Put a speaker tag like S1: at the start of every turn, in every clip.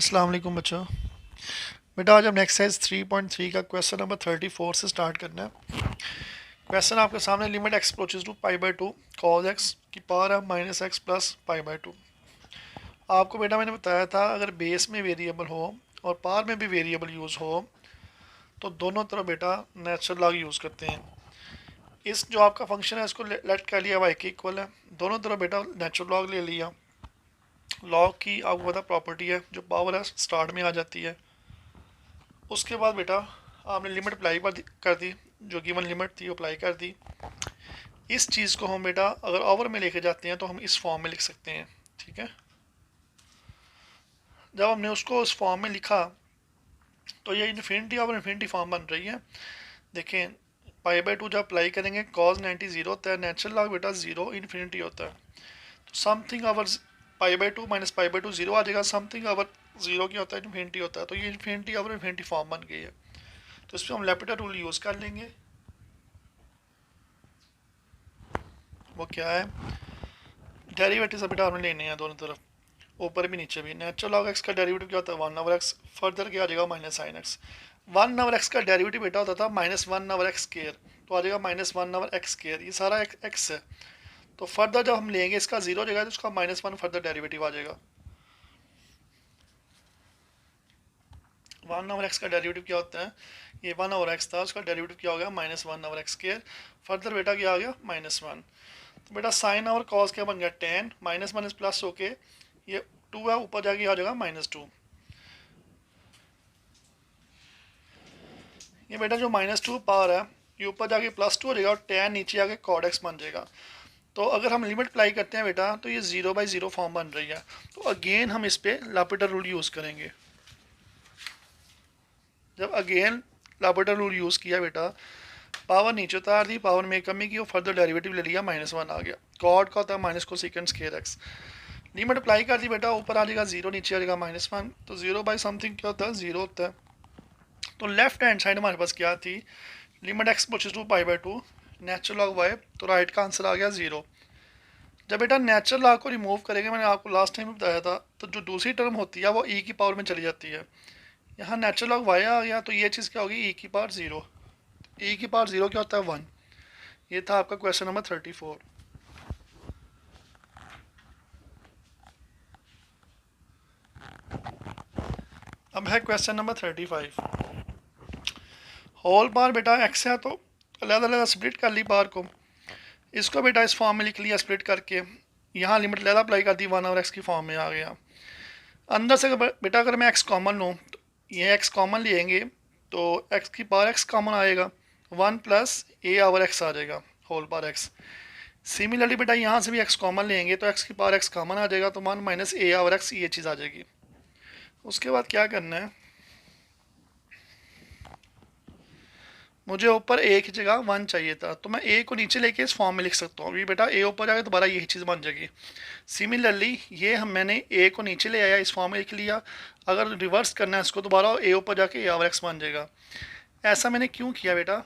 S1: अस्सलाम वालेकुम बच्चों। बेटा आज हम एक्सरसाइज 3.3 का क्वेश्चन नंबर 34 से स्टार्ट करना है। क्वेश्चन आपके सामने limit X approaches to pi by two cos X की पावर है minus X plus pi by two. आपको बेटा मैंने बताया था अगर बेस में वेरिएबल हो और पावर में भी वेरिएबल यूज़ हो तो दोनों तरफ बेटा नेचुरल लॉग यूज़ करते हैं। इस जो आपका फंक्शन है इसको लेट कर लिया वाई के इक्वल है, दोनों तरफ बेटा नेचुरल लॉग ले लिया। लॉग की आपको पता प्रॉपर्टी है, जो पावर है स्टार्ट में आ जाती है। उसके बाद बेटा आपने लिमिट अप्लाई कर दी, जो गिवन लिमिट थी अप्लाई कर दी। इस चीज़ को हम बेटा अगर ओवर में लेके जाते हैं तो हम इस फॉर्म में लिख सकते हैं, ठीक है। जब हमने उसको उस फॉर्म में लिखा तो ये इन्फिनिटी और इन्फिनिटी फॉर्म बन रही है। देखें पाई बाई टू जब अप्लाई करेंगे कॉज 90 ज़ीरो होता है, नेचुरल लॉग बेटा ज़ीरो इन्फिनिटी होता है। तो something over pi by two minus pi by two zero आ जाएगा, समथिंग अवर ज़ीरो क्या होता है इन्फिनिटी होता है। तो ये इन्फिनिटी और इन्फिनिटी फॉर्म बन गई है। तो इस पर हम लेपिटर रूल यूज़ कर लेंगे। वो क्या है, डेरिवेटिव बेटा हमने लेने हैं दोनों तरफ, ऊपर भी नीचे भी। नेचुरल लॉग एक्स का डेरिवेटिव क्या होता है, वन ओवर एक्स, फर्दर क्या आ जाएगा minus sine x. One over x का डेरिवेटिव बेटा होता था minus one over x square, तो आ जाएगा minus one over x square, ये सारा एक्स है। तो फर्दर जब हम लेंगे इसका जीरो हो जाएगा तो उसका माइनस वन फर्दर डेरिवेटिव आ जाएगा। वन ओवर एक्स का डेरिवेटिव क्या होता है, ये वन ओवर एक्स था, उसका डेरिवेटिव क्या हो गया minus one over x square, further बेटा क्या आ गया माइनस वन। तो बेटा साइन और कॉस क्या बन गया टेन, माइनस माइनस प्लस होके ये टू है, ऊपर जाके आ जाएगा माइनस टू। ये बेटा जो माइनस टू पावर है ये ऊपर जाके प्लस टू हो जाएगा और टेन नीचे आके कॉड एक्स बन जाएगा। तो अगर हम लिमिट अप्लाई करते हैं बेटा तो ये जीरो बाई जीरो फॉर्म बन रही है। तो अगेन हम इस पर लापिटर रूल यूज़ करेंगे। जब अगेन लापिटर रूल यूज़ किया बेटा, पावर नीचे उतार दी, पावर में कमी की और फर्दर डेरिवेटिव ले लिया, माइनस वन आ गया। कॉड का होता है माइनस को second square x. Limit apply कर दी बेटा, ऊपर आ जाएगा जीरो, नीचे आ जाएगा माइनस वन। तो जीरो बाई समथिंग क्या होता है जीरो होता है। तो लेफ्ट हैंड साइड हमारे पास क्या थी, limit X approaches to pi by two natural log Y, तो राइट का आंसर आ गया जीरो। जब बेटा नेचुरल लॉग को रिमूव करेंगे, मैंने आपको लास्ट टाइम बताया था, तो जो दूसरी टर्म होती है वो ई की पावर में चली जाती है। यहाँ नेचुरल लॉग वाई आ गया तो ये चीज़ क्या होगी, ई की पावर जीरो। ई की पावर जीरो क्या होता है वन। ये था आपका क्वेश्चन नंबर 34। अब है क्वेश्चन नंबर 35। होल बार बेटा एक्स है तो अलग अलग स्प्लिट कर ली बार को, इसको बेटा इस फॉर्म में लिख लिया स्प्लिट करके। यहाँ लिमिट लेदा अप्लाई कर दी, वन ओवर एक्स की फॉर्म में आ गया। अंदर से बेटा अगर मैं एक्स कॉमन लूँ तो ये एक्स कॉमन लेंगे तो एक्स की पावर एक्स कॉमन आएगा, वन प्लस ए ओवर एक्स आ जाएगा होल पावर एक्स। सिमिलरली बेटा यहाँ से भी एक्स कॉमन लेंगे तो एक्स की पावर एक्स कॉमन आ जाएगा, तो वन माइनस ए ओवर एक्स ये चीज़ आ जाएगी। उसके बाद क्या करना है, मुझे ऊपर ए की जगह वन चाहिए था तो मैं ए को नीचे लेके इस फॉर्म में लिख सकता हूँ। अभी बेटा ए ऊपर जाएगा दोबारा यही चीज़ बन जाएगी। सिमिलरली ये मैंने ए को नीचे ले आया, इस फॉर्म में लिख लिया। अगर रिवर्स करना है इसको दोबारा, ए ऊपर जाके ए ओवर एक्स बन जाएगा। ऐसा मैंने क्यों किया बेटा,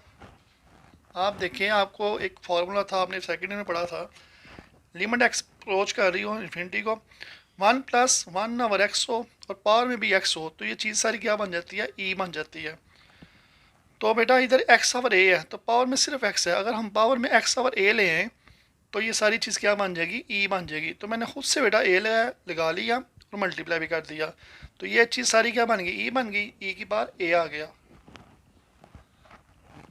S1: आप देखें, आपको एक फार्मूला था, आपने सेकेंड में पढ़ा था। लिमिट एक्स अप्रोच कर रही हो इन्फिनिटी को, one plus one over x हो और पावर में भी एक्स हो, तो ये चीज़ सारी क्या बन जाती है, ई बन जाती है। तो बेटा इधर एक्स ओवर ए है तो पावर में सिर्फ एक्स है, अगर हम पावर में एक्स ओवर ए ले आए तो ये सारी चीज़ क्या बन जाएगी, ई बन जाएगी। तो मैंने खुद से बेटा ए लगा लिया और मल्टीप्लाई भी कर दिया, तो ये चीज़ सारी क्या बन गई, ई बन गई, ई की पावर ए आ गया।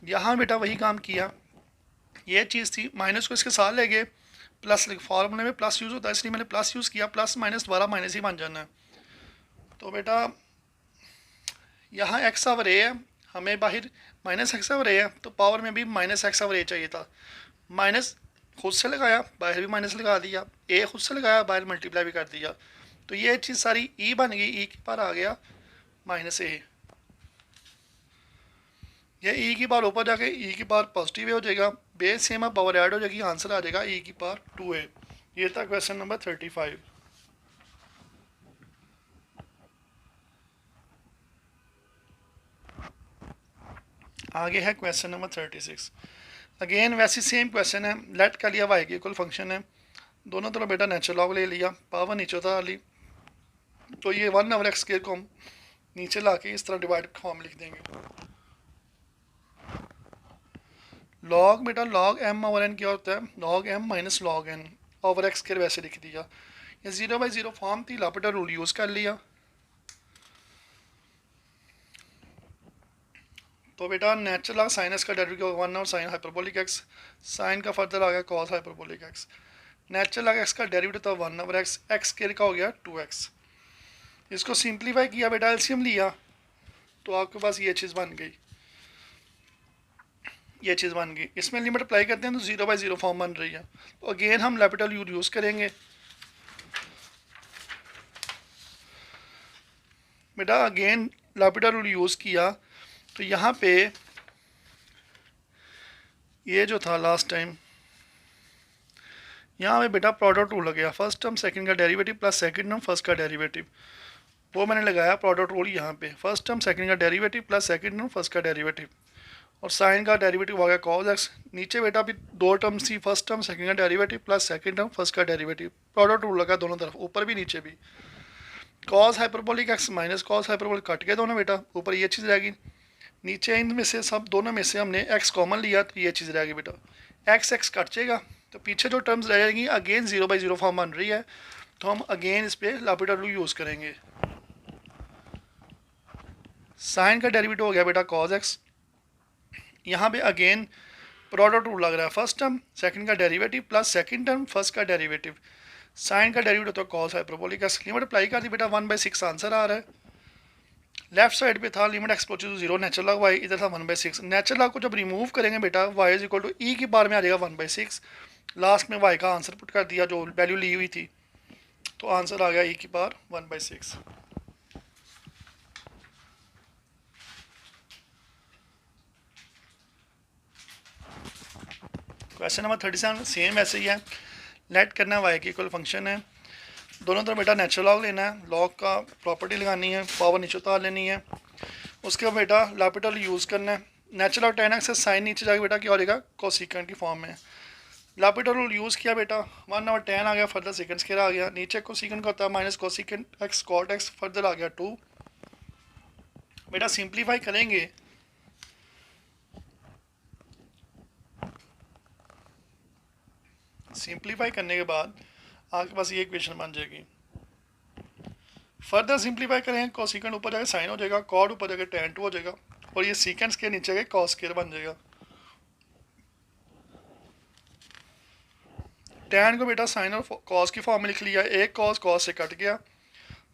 S1: यहाँ बेटा वही काम किया, ये चीज़ थी, माइनस को इसके साथ ले गए, प्लस फार्मूले में प्लस यूज़ होता है इसलिए मैंने प्लस यूज़ किया, प्लस माइनस दोबारा माइनस ही बन जाना है। तो बेटा यहाँ एक्स ओवर ए है, हमें बाहर माइनस एक्स ओवर ए है तो पावर में भी माइनस एक्स ओवर ए चाहिए था। माइनस खुद से लगाया, बाहर भी माइनस लगा दिया, ए खुद से लगाया, बाहर मल्टीप्लाई भी कर दिया, तो ये चीज़ सारी ई बन गई, ई की पावर आ गया माइनस ए। ये ई की पावर ऊपर जाके ई की पावर पॉजिटिव हो जाएगा, बेस सेम है, पावर ऐड हो जाएगी, आंसर आ जाएगा ई की पावर 2a। ये था क्वेश्चन नंबर 35। आगे है क्वेश्चन नंबर 36। अगेन वैसे सेम क्वेश्चन है, लेट कर लिया वाई की इक्वल फंक्शन है, दोनों तरफ बेटा नेचुरल लॉग ले लिया, पावर नीचे उतार ली, तो ये 1/x स्क्वायर को हम नीचे ला के इस तरह डिवाइड फॉर्म लिख देंगे। लॉग बेटा लॉग m ओवर n क्या होता है, log m minus log n over x square वैसे लिख दिया। ये 0/0 फॉर्म थी, लापिटर रूल यूज़ कर लिया। तो बेटा नेचुरल लॉग साइन एक्स का डेरिवेटिव 1 और साइन हाइपरबोलिक एक्स, साइन का फर्दर आ गया cos hyperbolic x. Natural log x का डेरिवेटिव था 1 ओवर एक्स, एक्स स्क्वायर का हो गया 2x। इसको सिंप्लीफाई किया बेटा, एलसीएम लिया तो आपके पास ये चीज़ बन गई, ये चीज़ बन गई। इसमें लिमिट अप्लाई करते हैं तो 0/0 फॉर्म बन रही है। तो अगेन हम लैपिटल यूज़ करेंगे बेटा, अगेन लैपिटल रूल यूज़ किया तो यहाँ पे ये जो था लास्ट टाइम, यहाँ पे बेटा प्रोडक्ट रूल लग गया, फर्स्ट टर्म सेकंड का derivative plus second term first का डेरिवेटिव, वो मैंने लगाया प्रोडक्ट रूल यहाँ पे, फर्स्ट टर्म सेकंड का derivative plus second term first का डेरिवेटिव, और साइन का डेरिवेटिव हो गया कॉस एक्स। नीचे बेटा अभी दो टर्म्स थी, फर्स्ट टर्म सेकंड का derivative plus second term first का डेरिवेटिव, प्रोडक्ट रूल लगा दोनों तरफ, ऊपर भी नीचे भी। Cos hyperbolic x minus cos hyperbolic cut गए दोनों बेटा, ऊपर ये चीज़ रहेगी, नीचे इनमें से सब दोनों में से हमने एक्स कॉमन लिया तो ये चीज़ रहेगी बेटा, एक्स एक्स कट जाएगा तो पीछे जो टर्म्स रह जाएंगी अगेन 0/0 फॉर्म बन रही है, तो हम अगेन इस पर लैपिटल रूल यूज़ करेंगे। साइन का डेरिवेटिव हो गया बेटा कॉस एक्स, यहाँ पे अगेन प्रोडक्ट रूल लग रहा है, फर्स्ट टर्म सेकंड का derivative plus second term first का डेरिवेटिव, साइन का डेरिवेटिव तो cos hyperbolic x, limit apply कर दी बेटा 1/6 आंसर आ रहा है। लेफ्ट साइड पे था limit X approaches to 0 natural log Y, इधर था 1/6। नेचुरल लॉग को जब रिमूव करेंगे बेटा वाई इज इक्वल टू ई की बार में आ जाएगा 1/6, लास्ट में वाई का आंसर पुट कर दिया जो वैल्यू ली हुई थी, तो आंसर आ गया ई की बार 1/6। क्वेश्चन नंबर 37 सेम ऐसे ही है, लेट करना है वाई की इक्वल फंक्शन है, दोनों तरफ बेटा नेचुरल लॉग लेना है, लॉग का प्रॉपर्टी लगानी है, पावर नीचे उतार लेनी है, उसके बाद बेटा लैपिटल यूज़ करना है, नेचुरल लॉग 10x से साइन नीचे जाके बेटा क्या हो जाएगा कोसिकेंट की फॉर्म में, लैपिटल रूल यूज़ किया बेटा 1/10 आ गया, फर्दर सेकंड स्क्वायर आ गया, नीचे कोसिकेंट का होता है minus cosecant x cot x, further आ गया 2। बेटा सिंप्लीफाई करेंगे सिंप्लीफाई करने के बाद आपके पास ये इक्वेशन बन जाएगी, फर्दर सिंप्लीफाई करेंगे कोसिकेंट ऊपर जाकर साइन हो जाएगा, कॉड ऊपर जाकर tan 2 हो जाएगा, और ये सीकेंड के नीचे गए कॉस स्क्वायर बन जाएगा। tan को बेटा साइन और कॉस की फॉर्म में लिख लिया, एक कॉस कॉस से कट गया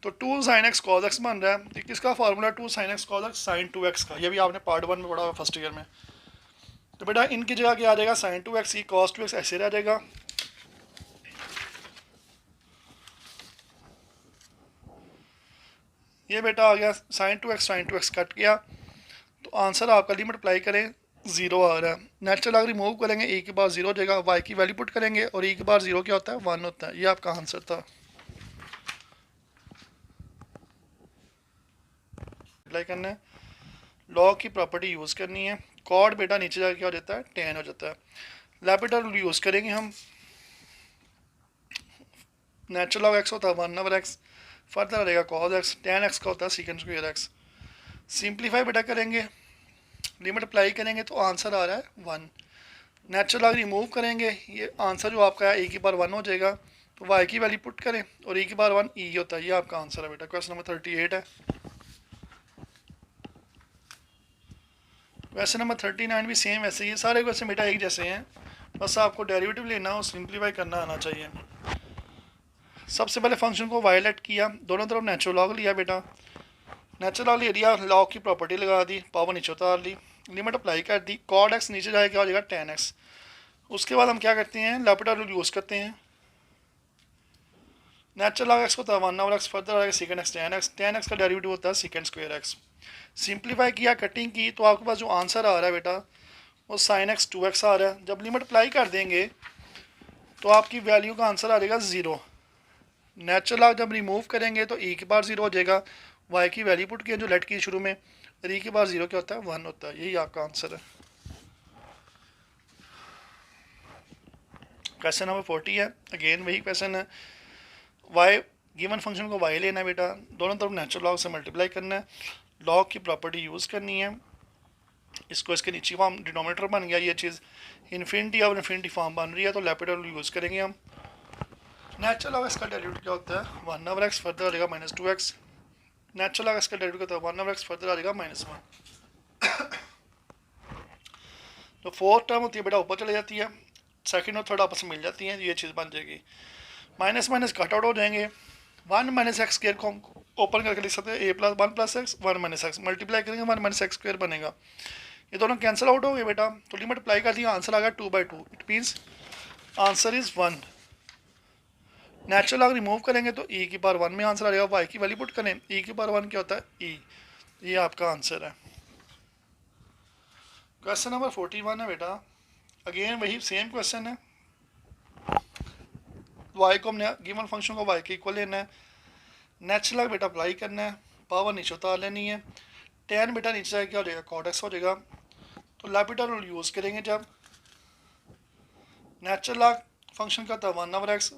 S1: तो 2 sin x cos x बन रहा है, किसका formula 2 sin x cos x sin 2x का, ये भी आपने पार्ट 1 में पढ़ा हुआ फर्स्ट ईयर में। तो बेटा इनकी जगह क्या आ जाएगा sin 2x की cos 2x ऐसे रह जाएगा, ये बेटा आ गया sin 2x कट गया, तो आंसर आपका लिमिट अप्लाई करें 0 आ रहा है, नेचुरल लॉग रिमूव करेंगे e की बार 0 हो जाएगा, y की वैल्यू पुट करेंगे और e की बार 0 क्या होता है 1 होता है, ये आपका आंसर था। अप्लाई करना है, लॉग की प्रॉपर्टी यूज़ करनी है, कॉड बेटा नीचे जाकर क्या हो जाता है tan हो जाता है, लैपिटल रूल यूज़ करेंगे हम, नेचुरल लॉग x होता है 1/x, फर्दर रहेगा cos x, tan x का होता है सेकंड स्क्वायर x, सिंप्लीफाई बेटा करेंगे, लिमिट अप्लाई करेंगे तो आंसर आ रहा है 1, नेचुरल लॉग रिमूव करेंगे, ये आंसर जो आपका है e की बार 1 हो जाएगा, तो y की वैल्यू पुट करें और e की बार 1 e होता है, ये आपका आंसर है बेटा। क्वेश्चन नंबर 38 है। क्वेश्चन नंबर 39 भी सेम ऐसे ही है, सारे क्वेश्चन बेटा एक जैसे हैं, बस आपको डेरिवेटिव लेना और सिंप्लीफाई करना आना चाहिए। सबसे पहले फंक्शन को वायलेट किया, दोनों तरफ नेचुरल लॉग लिया बेटा, नेचुरल लॉग लिया, लॉग की प्रॉपर्टी लगा दी, पावर नीचे उतार ली, लिमिट अप्लाई कर दी, कॉड एक्स नीचे जाए क्या हो जाएगा tan x, उसके बाद हम क्या करते हैं लैपिटल रूल यूज़ करते हैं, नेचुरल लॉग एक्स होता है 1/x, फर्दर आएगा सेकंड एक्स tan x का डेरिवेटिव होता है सेकंड स्क्वायर x, सिंप्लीफाई किया कटिंग की तो आपके पास जो आंसर आ रहा है बेटा वो sin x 2x आ रहा है, जब लिमिट अप्लाई कर देंगे तो आपकी वैल्यू का आंसर आ जाएगा 0, नेचुरल लॉग जब रिमूव करेंगे तो e की बार 0 हो जाएगा, y की वैल्यू पुट किया जो लेट की शुरू में, और e की बार 0 क्या होता है 1 होता है, यही आपका आंसर है। क्वेश्चन नंबर 40 है, अगेन वही क्वेश्चन है, y गिवन फंक्शन को वाई लेना है बेटा, दोनों तरफ नेचुरल लॉग से मल्टीप्लाई करना है, लॉग की प्रॉपर्टी यूज़ करनी है, इसको इसके नीचे फॉर्म डिनोमिनेटर बन गया, ये चीज़ इन्फिनिटी और इन्फिनिटी फॉर्म बन रही है, तो लैपिटल यूज़ करेंगे हम। नेचुरल लॉग इसका डेरिवेटिव क्या होता है, 1/x फर्दर आ जाएगा -2x, नेचुरल लॉग इसका डेरिवेटिव क्या होता है 1/x फर्दर आ जाएगा -1। तो फोर्थ टर्म होती है बेटा ऊपर चली जाती है, सेकंड और थर्ड आपस में मिल जाती हैं, ये चीज़ बन जाएगी, माइनस माइनस कट आउट हो जाएंगे, 1 - x स्क्वायर को हम ओपन करके लिख सकते हैं a+1 + x 1 - x, मल्टीप्लाई करेंगे 1 - x स्क्वायर बनेगा, ये दोनों कैंसिल आउट हो गए बेटा, तो लिमिट अप्लाई कर दिया, आंसर आ गया 2/2, it means answer is 1। Natural log remove करेंगे तो e की पावर 1 में आंसर आ जाएगा, y की वैल्यू पुट करें, e की पावर 1 क्या होता है e, ये आपका आंसर है। क्वेश्चन नंबर 41 है बेटा, अगेन वही सेम क्वेश्चन है, y को हमने गिवन फंक्शन को y के इक्वल लेना है, नेचुरल लॉग बेटा अप्लाई करना है, पावर नीचे उतार लेनी है, tan बेटा नीचे जाए क्या हो जाएगा cot x हो जाएगा, तो लैपिटल रूल यूज़ करेंगे जब नेचुरल लॉग फंक्शन का था 1/x,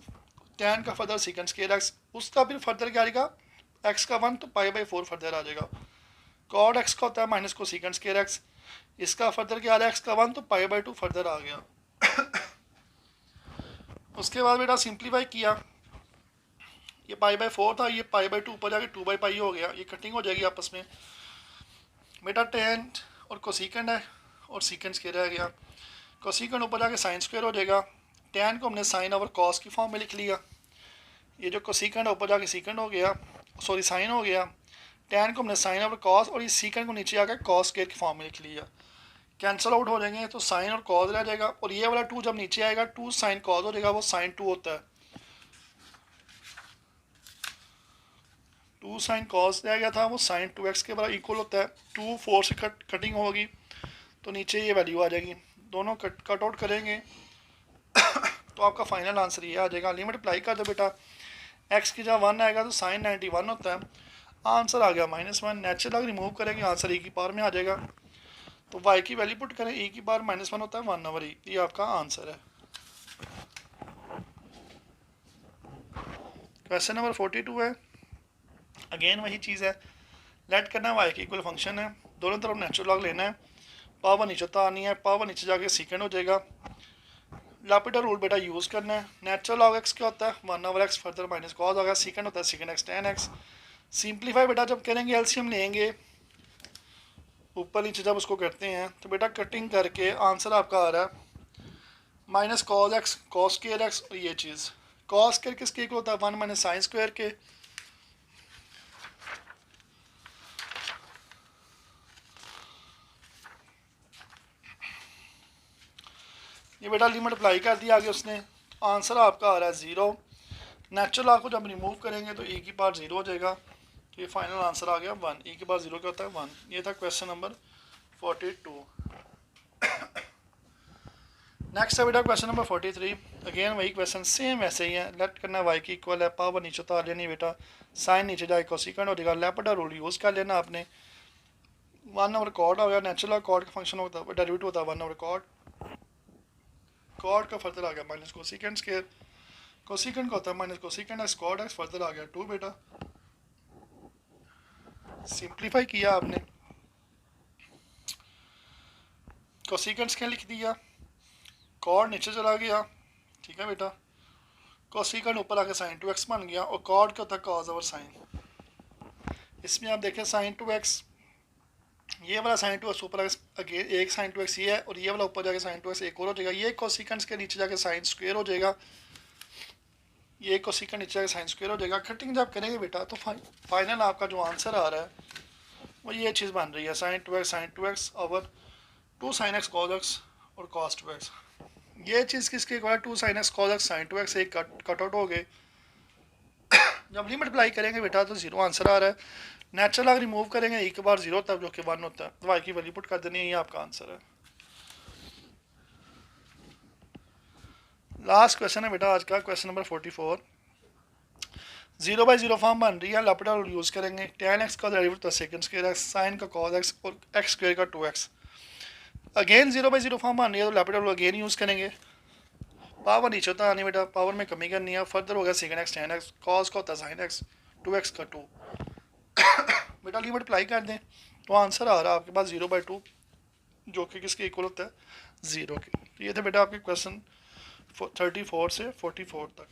S1: tan का फर्दर सेकंड स्केयर x, उसका फिर फर्दर क्या आएगा x का 1 तो π/4 फर्दर आ जाएगा, cot x का होता है माइनस को सेकंड स्केयर x, इसका फर्दर क्या आ रहा है x का 1 तो π/2 फर्दर आ गया। उसके बाद बेटा सिंप्लीफाई किया, ये π/4 था, ये π/2 ऊपर जाके 2/π हो गया, ये कटिंग हो जाएगी आपस में बेटा, tan और कोसिकेंड है और सीकेंड स्क्वायर रह गया, कोसिकेंड ऊपर जाके साइन स्क्वायर हो जाएगा, tan को हमने साइन ओवर कॉस की फॉर्म में लिख लिया, ये जो कोसिकेंड ऊपर जाके सीकेंड हो गया, सॉरी साइन हो गया, tan को हमने साइन ओवर कॉस और इस सीकेंड को नीचे आकर कॉस स्क्वायर की फॉर्म में लिख लिया, कैंसिल आउट हो जाएंगे तो साइन और कॉस रह जाएगा, और ये वाला 2 जब नीचे आएगा 2 साइन कॉस हो जाएगा, वो साइन 2 होता है, 2 साइन कॉस रह गया था, वो साइन 2x के बराबर इक्वल होता है, 2 4 से कटिंग होगी तो नीचे ये वैल्यू आ जाएगी, दोनों कट आउट करेंगे तो आपका फाइनल आंसर ये आ जाएगा। लिमिट अप्लाई कर दो बेटा, x की जब 1 आएगा तो साइन 91 होता है, आंसर आ गया -1, नेचुरल लॉग रिमूव करेंगे आंसर e की पावर में आ जाएगा, तो y की वैल्यू पुट करें, e की पावर -1 होता है 1/e, ये आपका आंसर है। क्वेश्चन नंबर 42 है, अगेन वही चीज़ है, लेट करना है y की इक्वल फंक्शन है, दोनों तरफ नेचुरल लॉग लेना है, पावर नीचे उतारनी है, पावर नीचे जाके सीकेंड हो जाएगा, लैपिटल रूल बेटा यूज़ करना है, नेचुरल लॉग x क्या होता है 1/x फर्दर माइनस कॉस होगा, सीकेंड होता है second x tan x, simplify बेटा जब करेंगे एलसीएम लेंगे, ऊपर नीचे जब उसको करते हैं तो बेटा कटिंग करके आंसर आपका आ रहा है minus cos x cos square x, और ये चीज़ कॉस स्क्वायर किसके इक्वल होता है 1 माइनस साइन स्क्वायर के, ये बेटा लिमिट अप्लाई कर दिया आगे उसने, तो आंसर आपका आ रहा है 0, नेचुरल लॉग को जब रिमूव करेंगे तो e की पावर 0 हो जाएगा, तो ये फाइनल आंसर आ गया 1, e की पावर 0 क्या होता है 1। ये था क्वेश्चन नंबर 42। नेक्स्ट है बेटा क्वेश्चन नंबर 43, अगेन वही क्वेश्चन सेम वैसे ही है, लेट करना है y की इक्वल है, पावर नीचे उतार लेनी बेटा, साइन नीचे जाए कोसिकेंड हो जाएगा, लैपिटल रूल यूज़ कर लेना आपने, 1/cot हो गया, नेचुरल लॉग कॉट का फंक्शन होता है डेरिवेटिव होता है 1/cot, कॉट का फर्दर आ गया माइनस कोसिकेंड स्क्वायर, कोसिकेंड का होता है minus cosecant x cot x further आ गया 2 बेटा, सिंप्लीफाई किया आपने, कोसिकेंड स्क्वायर लिख दिया, कॉट नीचे चला गया, ठीक है बेटा, कोसिकेंड ऊपर आके साइन 2x बन गया, और कॉट का होता है कॉस ओवर साइन, इसमें आप देखें साइन 2x, ये वाला साइन 2x ऊपर आगे एक साइन 2x ये है, और ये वाला ऊपर जाके साइन 2x एक और हो जाएगा, ये कोसिकेंड के नीचे जाके साइन स्क्वायर हो जाएगा, ये कोसिकेंड नीचे जाके साइन स्क्वायर हो जाएगा, कटिंग जब करेंगे बेटा तो फाइनल आपका जो आंसर आ रहा है वो ये चीज़ बन रही है sine 2x over 2 sin x cos x और cos 2x, ये चीज़ किसके इक्वल है 2 sin x cos x sin 2x, एक कट आउट हो गए, जब लिमिट अप्लाई करेंगे बेटा तो 0 आंसर आ रहा है, नेचुरल लॉग रिमूव करेंगे एक बार 0 तब जो कि 1 होता है, तो y की वैल्यू पुट कर देनी है, ये आपका आंसर है। लास्ट क्वेश्चन है बेटा आज का, क्वेश्चन नंबर 44, 0/0 फॉर्म बन रही है, लैपिटल रूल यूज़ करेंगे, tan x का derivative second square x, sine का cos x और x स्क्वायर का 2x, अगेन 0/0 फॉर्म बन रही है तो लैपिटल रूल अगेन यूज़ करेंगे, पावर नीचे होता है नहीं बेटा, पावर में कमी करनी है। फर्दर होगा second x ten x, cos का होता है साइन एक्स, 2x का 2। बेटा लिमिट अप्लाई कर दें तो आंसर आ रहा है आपके पास 0/2, जो कि किसके इक्वल होता है 0 के। ये थे बेटा आपके क्वेश्चन 34 से 44 तक।